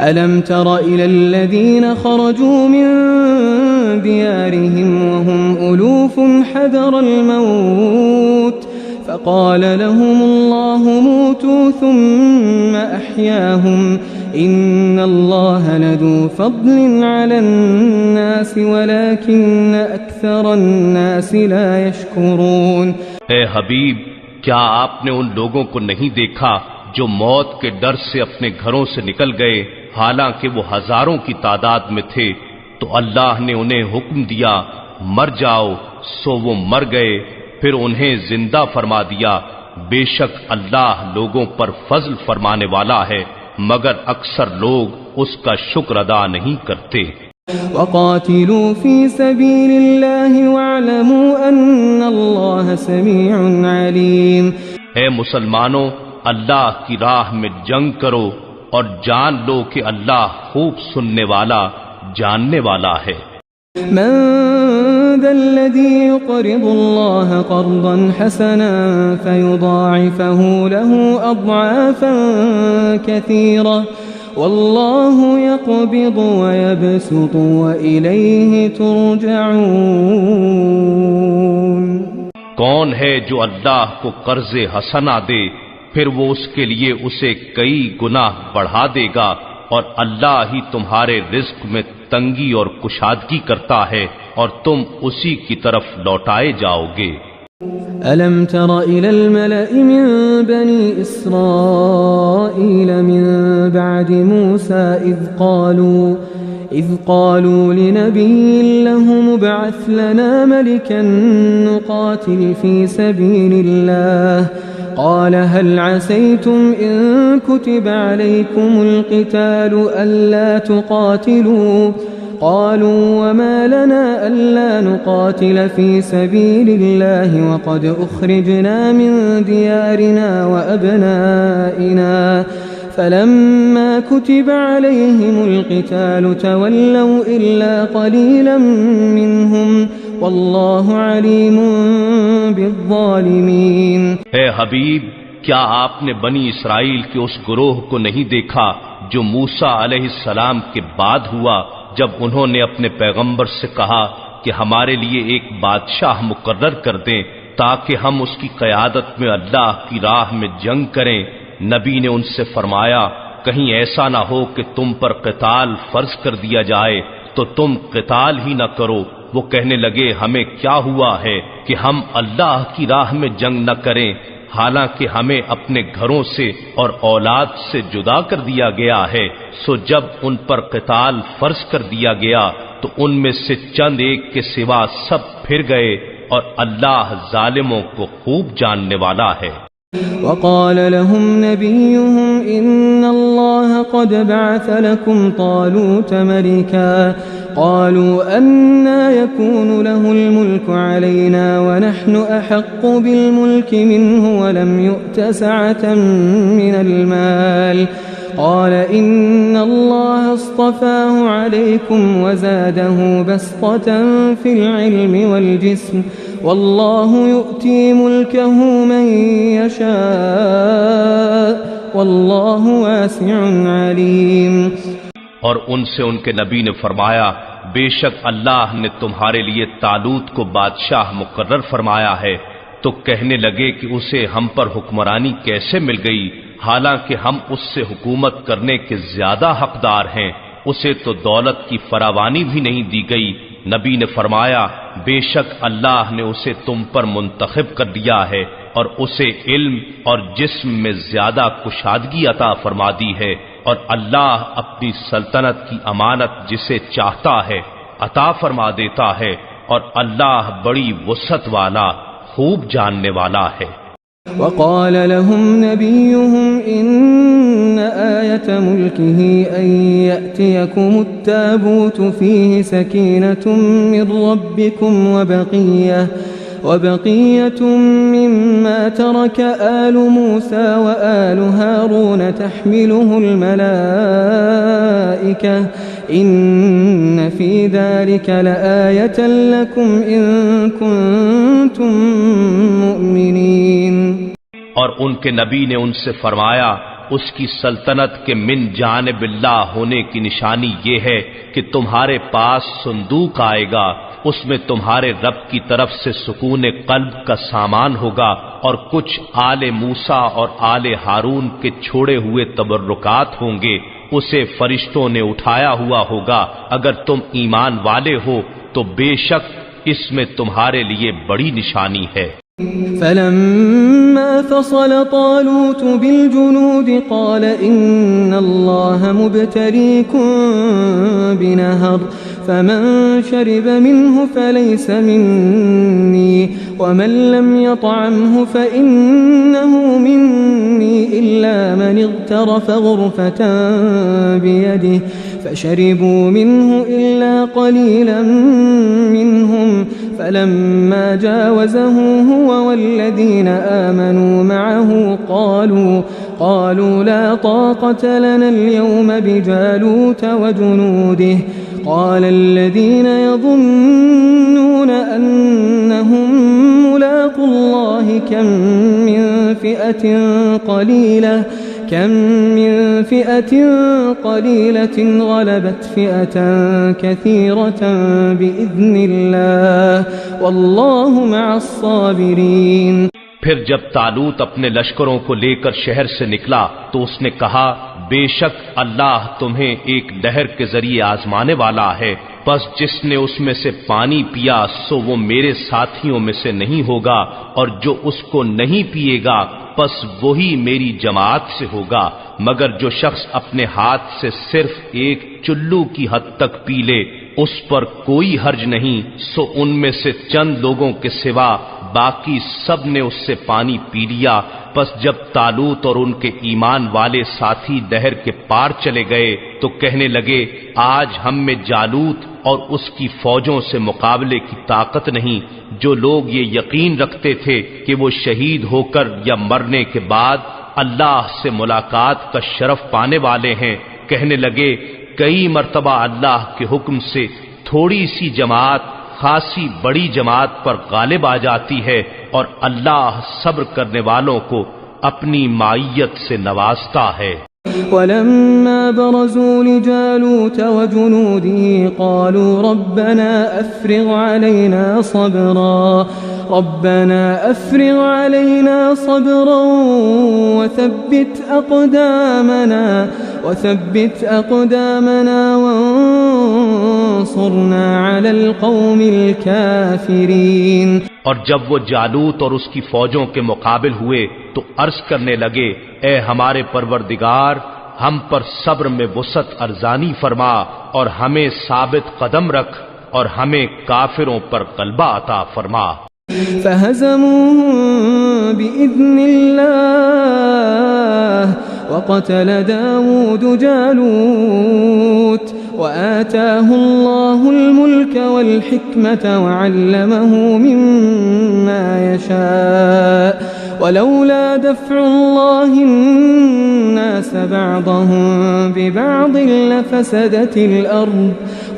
अलम तर इलल्लज़ीन खरजू मिन दियारिहिम वहुम उलूफुन हदरल मौत फ़क़ाल लहुमुल्लाहु मूतू सुम्मा अहयाहुम इन्नल्लाह लज़ू फ़ज़लिन अलन्नास वलाकिन्न अक्सरन्नास ला यशकुरून। ए हबीब, क्या आपने उन लोगों को नहीं देखा जो मौत के डर से अपने घरों से निकल गए, हालांकि वो हजारों की तादाद में थे, तो अल्लाह ने उन्हें हुक्म दिया मर जाओ, सो वो मर गए, फिर उन्हें जिंदा फरमा दिया। बेशक अल्लाह लोगों पर फजल फरमाने वाला है, मगर अक्सर लोग उसका शुक्र अदा नहीं करते। वक़ातिलू फी सबीलिल्लाहि वअलमू अन्नल्लाह समीउन अलीम। ए मुसलमानों, अल्लाह की राह में जंग करो और जान लो कि अल्लाह खूब सुनने वाला, जानने वाला है। मन ज़ल्लज़ी युक़रिदुल्लाह क़र्ज़न हसनन फ़युज़ाइफ़हु लहू अज़आफ़न कसीरा वल्लाहु यक़बिज़ु व यबसुतु व इलैहि तुरजऊन। कौन है जो अल्लाह को कर्ज़े हसना दे, फिर वो उसके लिए उसे कई गुना बढ़ा देगा, और अल्लाह ही तुम्हारे रिज़्क़ में तंगी और कुशादगी करता है, और तुम उसी की तरफ लौटाए जाओगे। अलम तर इलल मलइ मिन बनी इस्राईल मिन बअदि मूसा इज़ क़ालू लिनबिय्यिन लहु मुब्अथ लना मलिकन नुक़ातिल फ़ी सबीलिल्लाह क़ाल हल असैतुम इन कुतिब अलैकुमुल क़ितालु अल्ला तुक़ातिलू क़ालू वमा लना अल्ला नुक़ातिल फ़ी सबीलिल्लाहि वक़द उख़रिजना मिन दियारिना व अबनाइना फलम्मा कुतिब अलैहिमुल क़ितालु तवल्लौ इल्ला क़लीलन मिनहुम वल्लाहु अलीमुन बिज़्ज़ालिमीन। हे हबीब, क्या आपने बनी इसराइल के उस गुरोह को नहीं देखा जो मूसा अलैहिस्सलाम के बाद हुआ, जब उन्होंने अपने पैगंबर से कहा कि हमारे लिए एक बादशाह मुकर्रर कर दें ताकि हम उसकी क़यादत में अल्लाह की राह में जंग करें। नबी ने उनसे फरमाया, कहीं ऐसा ना हो कि तुम पर क़िताल फर्ज कर दिया जाए तो तुम क़िताल ही न करो। वो कहने लगे, हमें क्या हुआ है कि हम अल्लाह की राह में जंग न करें, हालांकि हमें अपने घरों से और औलाद से जुदा कर दिया गया है। सो जब उन पर क़िताल फर्ज कर दिया गया तो उनमें से चंद एक के सिवा सब फिर गए, और अल्लाह जालिमों को खूब जानने वाला है। वक़ाल लहुम नबियुहुम इन्नल्लाह क़द बअथ लकुम तालूत मलिका क़ालू अन्ना यकूनु लहुल मुल्कु अलैना व नहनु अहक्कु बिल मुल्कि मिन्हु व लम युअत सअतन मिनल माल क़ाल इन्नल्लाह अस्तफ़ाहु अलैकुम व ज़ादहु बस्ततन फिल इल्मि वल जिस्म वल्लाहु युअती मुल्कहु मन यशा वल्लाहु वासिउन अलीम। और उनसे उनके नबी ने फरमाया, बेशक अल्लाह ने तुम्हारे लिए तालूत को बादशाह मुकर्रर फरमाया है। तो कहने लगे कि उसे हम पर हुक्मरानी कैसे मिल गई, हालांकि हम उससे हुकूमत करने के ज्यादा हकदार हैं। उसे तो दौलत की फरावानी भी नहीं दी गई। नबी ने फरमाया, बेशक अल्लाह ने उसे तुम पर मुंतखब कर दिया है और उसे इल्म और जिस्म में ज्यादा कुशादगी अता फरमा दी है, और अल्लाह अपनी सल्तनत की अमानत जिसे चाहता है अता फरमा देता है, और अल्लाह बड़ी वसअत वाला, खूब जानने वाला है। वक़ाल लहुम नबियुहुम इन्न आयत मुल्किही अन यअतियकुमुत ताबूतु फीहि सकीनतुम मिर रब्बिकुम व बक़िय्यतुम मिम्मा तरक आलु मूसा व आलु हारून तहमिलुहुल मलाइका इन्न फी ज़ालिक लआयतन लकुम इन कुन्तुम मुमिनीन। और उनके नबी ने उनसे फरमाया, उसकी सल्तनत के मिन जानिबिल्लाह होने की निशानी ये है कि तुम्हारे पास संदूक आएगा, उसमें तुम्हारे रब की तरफ से सुकून कल्ब का सामान होगा और कुछ आले मूसा और आले हारून के छोड़े हुए तबर्रुकात होंगे। उसे फरिश्तों ने उठाया हुआ होगा। अगर तुम ईमान वाले हो तो बेशक इसमें तुम्हारे लिए बड़ी निशानी है। फलम्मा फ़सल तालूत बिलजुनूद क़ाल इन्नल्लाह मुब्तलीकुम बिनहर फमन शरिब मिन्हु फलैस मिन्नी वमन लम यतअमहु फइन्नहु मिन्नी इल्ला मन इग़तरफ़ ग़ुरफ़तन बियदिहि फशरिबू मिन्हु इल्ला क़लीलन मिन्हुम फलम्मा जावज़हु हुव वल्लज़ीन आमनू मअहु क़ालू ला ताक़त लना अल-यौम बिजालूत वजुनूदिहि क़ाल الذين يظنون أنهم ملاقو الله كم من فئة قليلة غلبت فئة كثيرة بإذن الله والله मअ الصابرين। फिर जब तालूत अपने लश्करों को लेकर शहर से निकला तो उसने कहा, बेशक अल्लाह तुम्हें एक नहर के जरिए आजमाने वाला है, बस जिसने उसमें से पानी पिया सो वो मेरे साथियों में से नहीं होगा, और जो उसको नहीं पिएगा बस वही मेरी जमात से होगा। मगर जो शख्स अपने हाथ से सिर्फ एक चुल्लू की हद तक पी ले उस पर कोई हर्ज नहीं। सो उनमें से चंद लोगों के सिवा बाकी सब ने उससे पानी पी लिया। बस जब तालूत और उनके ईमान वाले साथी नहर के पार चले गए तो कहने लगे, आज हम में जालूत और उसकी फौजों से मुकाबले की ताकत नहीं। जो लोग ये यकीन रखते थे कि वो शहीद होकर या मरने के बाद अल्लाह से मुलाकात का शरफ पाने वाले हैं, कहने लगे, कई मर्तबा अल्लाह के हुक्म से थोड़ी सी जमात खासी बड़ी जमात पर गालिब आ जाती है और अल्लाह सब्र करने वालों को अपनी माइयत से नवाजता है। वलम्मा बरज़ू लिजालूत वजुनूदिही क़ालू रब्बना अफ़्रिग़ अलैना सब्रन वथब्बित अक़दामना वंसुरना अलल क़ौमिल काफ़िरीन। और जब वो जालूत और उसकी फौजों के मुकाबिल हुए तो अर्ज करने लगे, ए हमारे परवरदिगार, हम पर सब्र में वुसअत अर्जानी फरमा और हमें साबित कदम रख और हमें काफिरों पर गलबा अता फरमा। फहज़मूहुम बिइज़्निल्लाह वक़तल दाऊद जालूत वआताहु अल्लाहुल मुल्क वल हिक्मत वअल्लमहु मिम्मा यशा वलौला दफ़्उल्लाहि अन्नास बअदहुम बिबअद लफ़सदतिल अर्द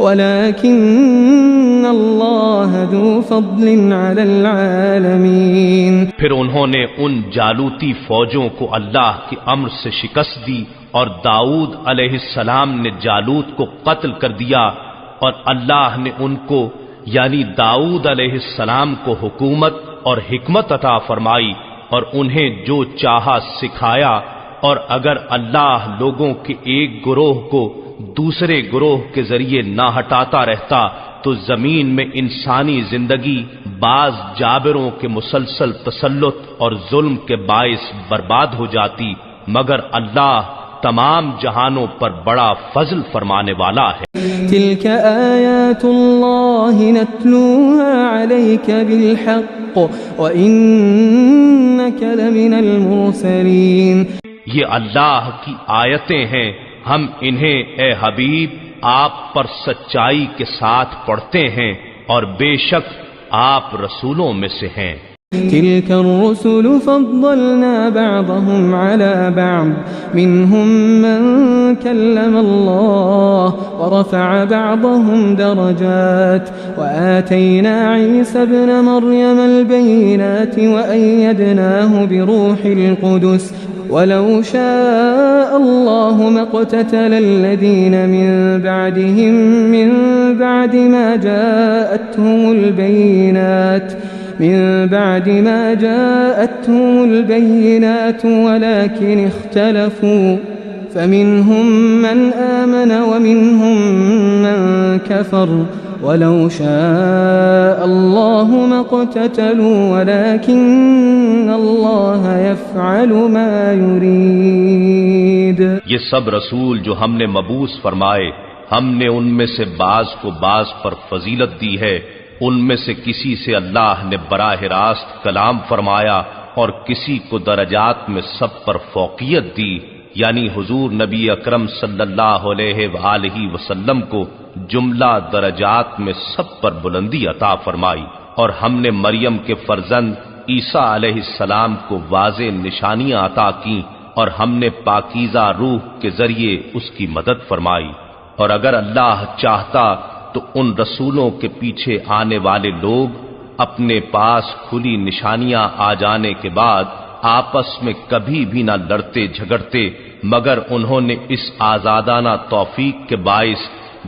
वलाकिन्न अल्लाह ज़ू फ़ज़लिन अलल आलमीन। फिर उन्होंने उन जालूती फौजों को अल्लाह के अम्र से शिकस्त दी और दाऊद अलैहिस्सलाम ने जालूत को कत्ल कर दिया और अल्लाह ने उनको यानी दाऊद अलैहिस्सलाम को हुकूमत और हिकमत अता फरमाई और उन्हें जो चाहा सिखाया। और अगर अल्लाह लोगों के एक गुरोह को दूसरे गुरोह के जरिए ना हटाता रहता तो जमीन में इंसानी जिंदगी बाज जाबिरों के मुसलसल तसल्लुत और जुल्म के बाइस बर्बाद हो जाती। मगर अल्लाह तमाम जहानों पर बड़ा फजल फरमाने वाला है। तिल्क आयातुल्लाहि नत्लूहा अलैका बिलहक़ व इन्नक लमिनल मुरसलीन। ये अल्लाह की आयतें हैं, हम इन्हें ए हबीब आप पर सच्चाई के साथ पढ़ते हैं और बेशक आप रसूलों में से हैं। तिल्क अर्रुसुलु फ़द्दलना बअदहुम अला बअद मिनहुम मन कल्लम अल्लाह व रफ़अ बअदहुम दरजात व आतैना ईसा इब्न मर्यम अल-बय्यिनात व अय्यदनाहु बिरूहिल क़ुदुस वलौ शाअ अल्लाहु मक़ततल الذين من بعدهم من بعد ما جاءتهم البينات ولكن اختلفوا فمنهم من آمن ومنهم من كفر ولو شاء الله ما اقتتلوا ولكن الله يفعل ما يريد। ये सब रसूल जो हमने मबूस फरमाए, हमने उनमें से बाज को बाज पर फजीलत दी है। उनमें से किसी से अल्लाह ने बराह रास्त कलाम फरमाया और किसी को दरजात में सब पर फौकियत दी, यानी हुजूर नबी अकरम सल्लल्लाहु अलैहि वसल्लम को जुमला दरजात में सब पर बुलंदी अता फरमाई। और हमने मरियम के फर्जंद ईसा अलैहिस्सलाम को वाज़े निशानियां अता की और हमने पाकीज़ा रूह के जरिए उसकी मदद फरमाई। और अगर अल्लाह चाहता तो उन रसूलों के पीछे आने वाले लोग अपने पास खुली निशानियां आ जाने के बाद आपस में कभी भी न लड़ते झगड़ते, मगर उन्होंने इस आजादाना तौफीक के बाइस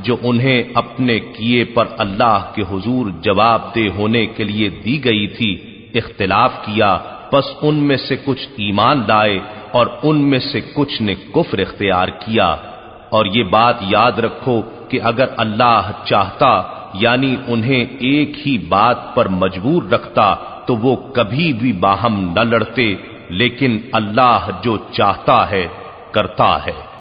जो उन्हें अपने किए पर अल्लाह के हुजूर जवाबदेह होने के लिए दी गई थी, इख्तिलाफ किया। बस उनमें से कुछ ईमान लाए और उनमें से कुछ ने कुफ्र इख्तियार किया। और ये बात याद रखो कि अगर अल्लाह चाहता, यानी उन्हें एक ही बात पर मजबूर रखता, तो वो कभी भी बाहम न लड़ते। लेकिन अल्लाह जो चाहता है करता है।